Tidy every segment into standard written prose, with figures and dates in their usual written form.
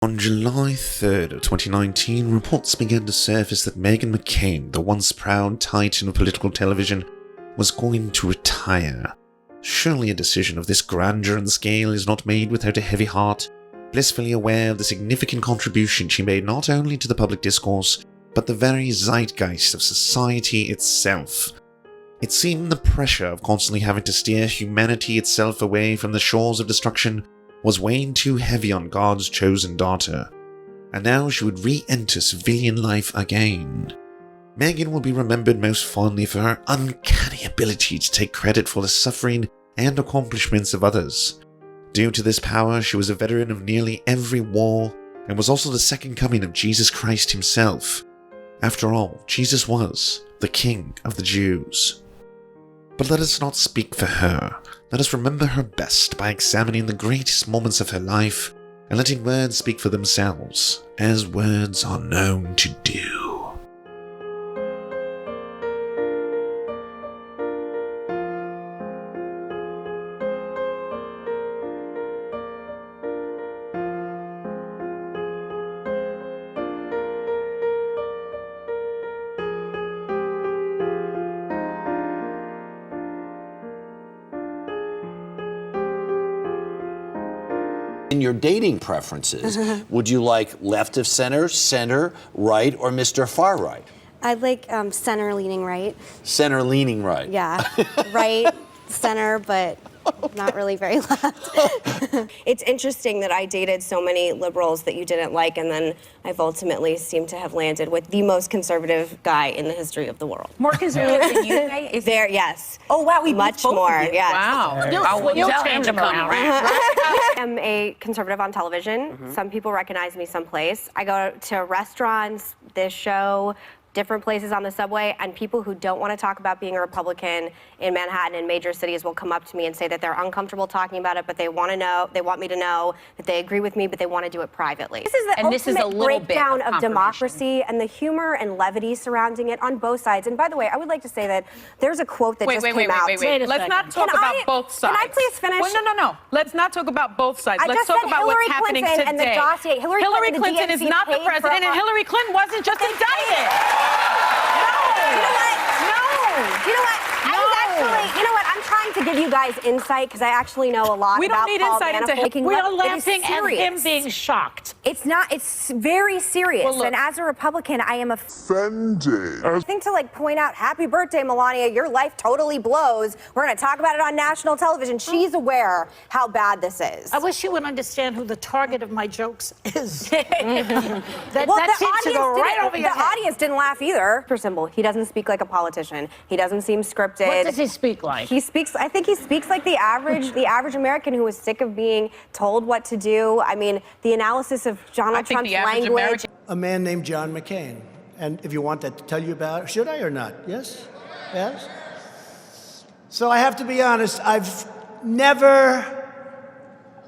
On July 3rd of 2019, reports began to surface that Meghan McCain, the once proud titan of political television, was going to retire. Surely a decision of this grandeur and scale is not made without a heavy heart, blissfully aware of the significant contribution she made not only to the public discourse, but the very zeitgeist of society itself. It seemed the pressure of constantly having to steer humanity itself away from the shores of destruction was weighing too heavy on God's chosen daughter, and now she would re-enter civilian life again. Meghan will be remembered most fondly for her uncanny ability to take credit for the suffering and accomplishments of others. Due to this power, she was a veteran of nearly every war, and was also the second coming of Jesus Christ himself. After all, Jesus was the King of the Jews. But let us not speak for her. Let us remember her best by examining the greatest moments of her life and letting words speak for themselves, as words are known to do. In your dating preferences, would you like left of center, center, right, or Mr. Far Right? I'd like center-leaning right. Center-leaning right. Yeah, right, center, but not really very left. It's interesting that I dated so many liberals that you didn't like, and then I've ultimately seemed to have landed with the most conservative guy in the history of the world. More conservative than you, May? There, yes. Oh, wow, we much both more, of you. yes. Wow. You'll change him around. I am a conservative on television. Some people recognize me someplace. I go to restaurants, this show, different places on the subway, and people who don't want to talk about being a Republican in Manhattan and major cities will come up to me and say that they're uncomfortable talking about it, but they want me to know that they agree with me, but they want to do it privately. This is the ultimate breakdown of democracy and the humor and levity surrounding it on both sides. And by the way, I would like to say that there's a quote that just came out. Wait. Let's not talk about both sides. Can I please finish? Well, no. Let's not talk about both sides. I Let's talk about what's happening today. And the dossier. Hillary Clinton is not the president, and Hillary Clinton wasn't just indicted. You know what? I'm trying to give you guys insight because I actually know a lot we about don't need Paul insight into Manafort. him. We are laughing at him being shocked. It's not. It's very serious. Well, look, and as a Republican, I am offended. I think to point out, happy birthday, Melania, your life totally blows. We're going to talk about it on national television. She's aware how bad this is. I wish you would understand who the target of my jokes is. that the seems to go right over your head. audience didn't laugh either. For symbol, he doesn't speak like a politician. He doesn't seem scripted. What does he speak like? I think he speaks like the average American who is sick of being told what to do. I mean, the analysis of Donald Trump's language. A man named John McCain. And if you want that to tell you about, should I or not? Yes? Yes? So I have to be honest, I've never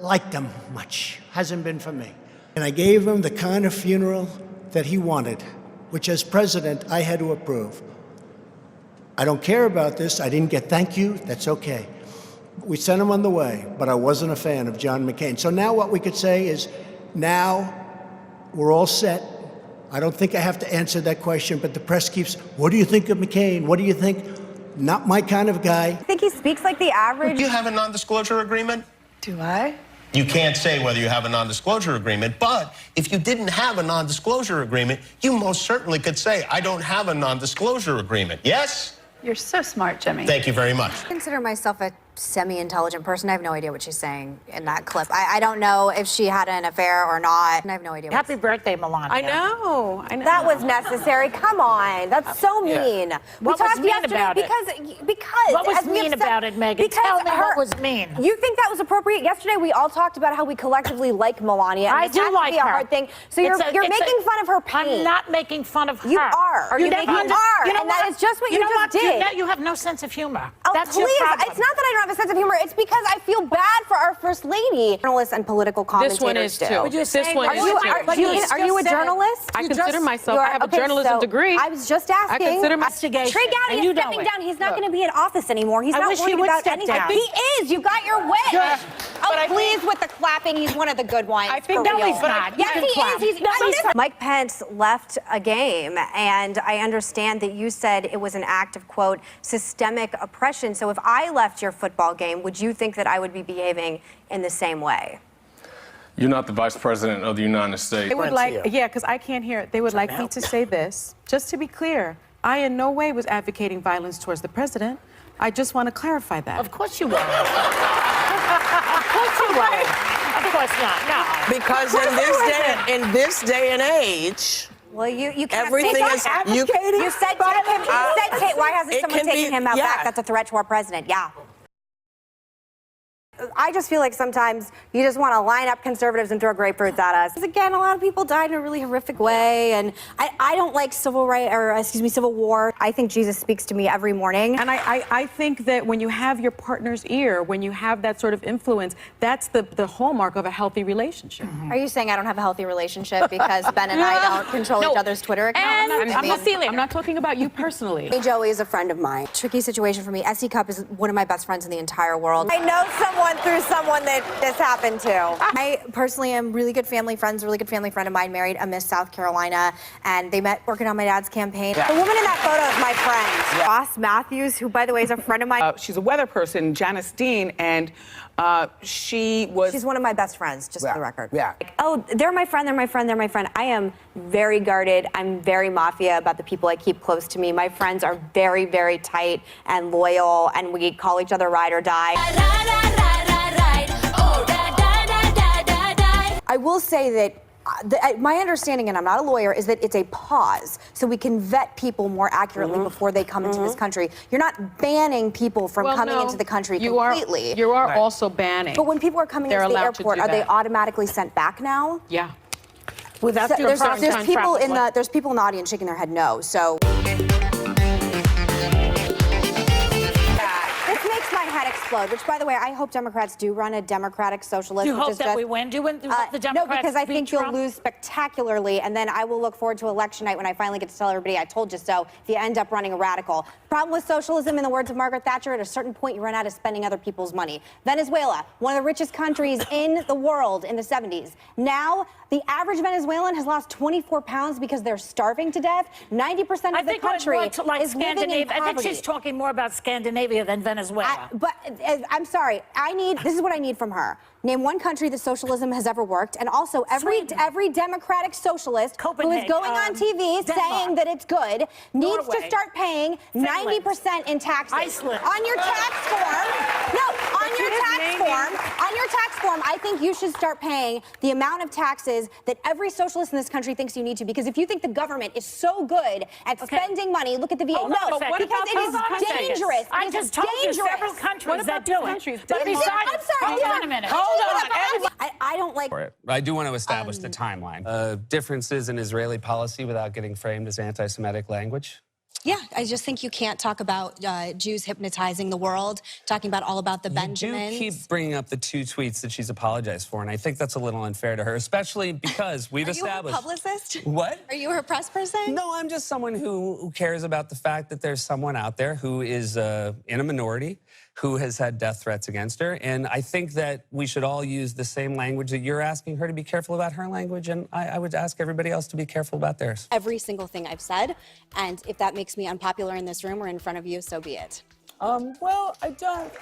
liked him much. Hasn't been for me. And I gave him the kind of funeral that he wanted, which as president, I had to approve. I don't care about this. I didn't get thank you. That's okay. We sent him on the way, but I wasn't a fan of John McCain. So now what we could say is, now we're all set. I don't think I have to answer that question, but the press keeps, what do you think of McCain? What do you think? Not my kind of guy. I think he speaks like the average. Do you have a non-disclosure agreement? Do I? You can't say whether you have a non-disclosure agreement, but if you didn't have a non-disclosure agreement, you most certainly could say, I don't have a non-disclosure agreement. Yes? You're so smart, Jimmy. Thank you very much. I consider myself a semi-intelligent person. I have no idea what she's saying in that clip. I don't know if she had an affair or not. I have no idea. Happy birthday, Melania. I know. That was necessary. Come on. That's so mean. What was mean about it? Because What was as we mean have said- about it, Megan? because Tell me what was mean. You think that was appropriate? Yesterday we all talked about how we collectively like Melania. And I this do has like to be a her. hard thing. So you're making fun of her pain. I'm not making fun of her. You are. You You never are, you know and that what? is just what you know just what? did. You have no sense of humor. That's your please, problem. it's not that I don't have a sense of humor. It's because I feel bad for our first lady. Journalists and political commentators This one is do. too. Would you This say one that- is But too. you Are you a just said- journalist? I You consider just- myself. I have a journalism degree. I was just asking. I consider my Investigation. Trey Gowdy And is you know stepping it. down. He's not going to be in office anymore. He's I not wish he worried would about step anything. down. He is. You got your wish. Yeah. Oh, But I please with the clapping. He's one of the good ones. I think for no, real. he's not. Yes, You he can clap. is. He's No, he's not. Mike Pence left a game, and I understand that you said it was an act of, quote, systemic oppression. So if I left your football game, would you think that I would be behaving in the same way? You're not the vice president of the United States. They would like, yeah, because I can't hear it. They would like me to say this. Just to be clear, I in no way was advocating violence towards the president. I just want to clarify that. Of course you were. Of course you were. Of course not. No. Because in this day and age, Well, you can't everything say is that. you. You said take him. You said take. Why hasn't It someone can taken be- him out yeah. back? That's a threat to our president. Yeah. I just feel like sometimes you just want to line up conservatives and throw grapefruits at us. Because again, a lot of people died in a really horrific way, and I don't like civil war. I think Jesus speaks to me every morning. And I think that when you have your partner's ear, when you have that sort of influence, that's the hallmark of a healthy relationship. Are you saying I don't have a healthy relationship because Ben and I don't control each other's Twitter accounts? I'm not talking about you personally. Hey, Joey is a friend of mine. Tricky situation for me. SE Cup is one of my best friends in the entire world. I know someone through someone that this happened to. I personally am really good family friends, really good family friend of mine married a Miss South Carolina, and they met working on my dad's campaign. The woman in that photo is my friend. Ross Matthews, who, by the way, is a friend of mine. She's a weather person, Janice Dean, and she's one of my best friends, just for the record. Yeah. Oh, they're my friend, they're my friend, they're my friend. I am very guarded. I'm very mafia about the people I keep close to me. My friends are very, very tight and loyal, and we call each other ride or die. I will say that my understanding, and I'm not a lawyer, is that it's a pause so we can vet people more accurately before they come into this country. You're not banning people from coming into the country completely. You are also banning. But when people are coming into the airport, are they automatically sent back now? Yeah. Without due There's process. people in the audience shaking their head no. So this makes my head explode. Which, by the way, I hope Democrats do run a democratic socialist. Do you hope that we win? Do you want the Democrats no, because I beat think you'll Trump? lose spectacularly, and then I will look forward to election night when I finally get to tell everybody I told you so if you end up running a radical. Problem with socialism, in the words of Margaret Thatcher, at a certain point you run out of spending other people's money. Venezuela, one of the richest countries in the world in the 70s. Now, the average Venezuelan has lost 24 pounds because they're starving to death. 90% of the country is living in poverty. I think she's talking more about Scandinavia than Venezuela. I'm sorry. This is what I need from her. Name one country that socialism has ever worked, and also every democratic socialist who is going on TV saying that it's good needs to start paying 90% in taxes. Iceland. On your tax form. No, on your tax form. On your tax form, I think you should start paying the amount of taxes that every socialist in this country thinks you need to. Because if you think the government is so good at spending money, look at the VA. Hold on a second. Because it is dangerous. I just told you several countries that do it. But I'm sorry. Hold on a minute. I don't like. I do want to establish the timeline. Differences in Israeli policy without getting framed as anti-Semitic language. Yeah, I just think you can't talk about Jews hypnotizing the world, talking about all about the Benjamins. You do keep bringing up the 2 tweets that she's apologized for, and I think that's a little unfair to her, especially because we've established... Are you her publicist? What? Are you her press person? No, I'm just someone who cares about the fact that there's someone out there who is in a minority, who has had death threats against her, and I think that we should all use the same language that you're asking her to be careful about her language, and I would ask everybody else to be careful about theirs. Every single thing I've said, and if that makes me unpopular in this room or in front of you, so be it. Well, I don't...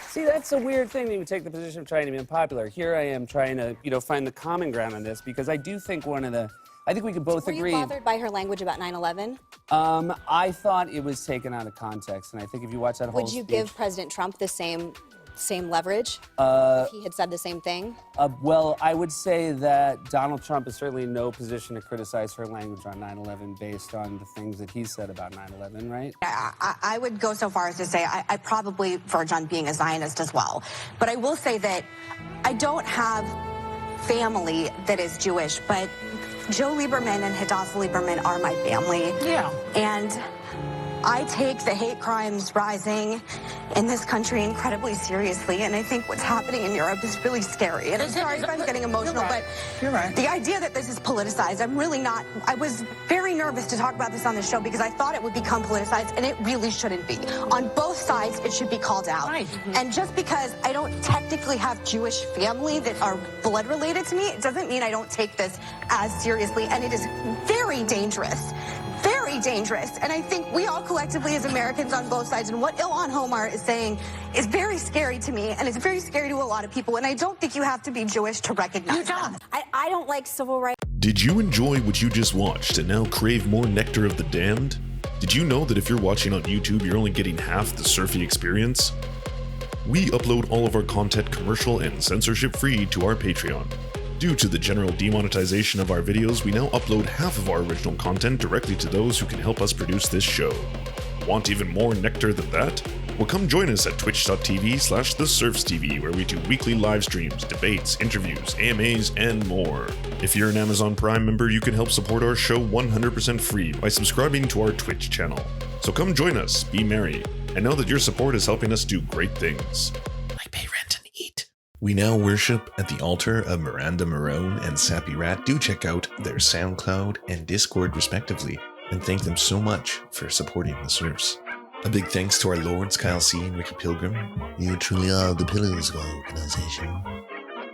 See, that's a weird thing that you would take the position of trying to be unpopular. Here I am trying to, find the common ground on this, because I do think I think we could both agree... Were you bothered by her language about 9/11? I thought it was taken out of context, and I think if you watch that whole Would you speech, give President Trump the same leverage if he had said the same thing? Well, I would say that Donald Trump is certainly in no position to criticize her language on 9/11 based on the things that he said about 9/11, right? I would go so far as to say I probably verge on being a Zionist as well. But I will say that I don't have family that is Jewish, but Joe Lieberman and Hadassah Lieberman are my family. Yeah. And I take the hate crimes rising in this country incredibly seriously, and I think what's happening in Europe is really scary. And I'm sorry if I'm getting emotional, but the idea that this is politicized, I'm really not. I was very nervous to talk about this on the show because I thought it would become politicized, and it really shouldn't be. On both sides, it should be called out. And just because I don't technically have Jewish family that are blood related to me, it doesn't mean I don't take this as seriously, and it is very dangerous. Very dangerous. And I think we all collectively as Americans on both sides, and what Ilhan Omar is saying is very scary to me, and it's very scary to a lot of people, and I don't think you have to be Jewish to recognize that. I don't like civil rights. Did you enjoy what you just watched and now crave more nectar of the damned? Did you know that if you're watching on YouTube, you're only getting half the surfy experience? We upload all of our content commercial and censorship-free to our Patreon. Due to the general demonetization of our videos, we now upload half of our original content directly to those who can help us produce this show. Want even more nectar than that? Well, come join us at twitch.tv/TheSerfsTV, where we do weekly live streams, debates, interviews, AMAs, and more. If you're an Amazon Prime member, you can help support our show 100% free by subscribing to our Twitch channel. So come join us, be merry, and know that your support is helping us do great things. Like pay rent and eat. We now worship at the altar of Miranda Marone and Sappy Rat. Do check out their SoundCloud and Discord respectively, and thank them so much for supporting the Serfs. A big thanks to our lords, Kyle C. and Ricky Pilgrim. You truly are the pillars of our organization.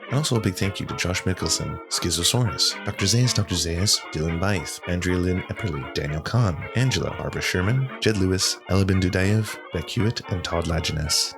And also a big thank you to Josh Mickelson, Schizosaurus, Dr. Zayas, Dylan Bythe, Andrea Lynn Epperly, Daniel Kahn, Angela, Barbara Sherman, Jed Lewis, Elabin Dudayev, Beck Hewitt, and Todd Lajeunesse.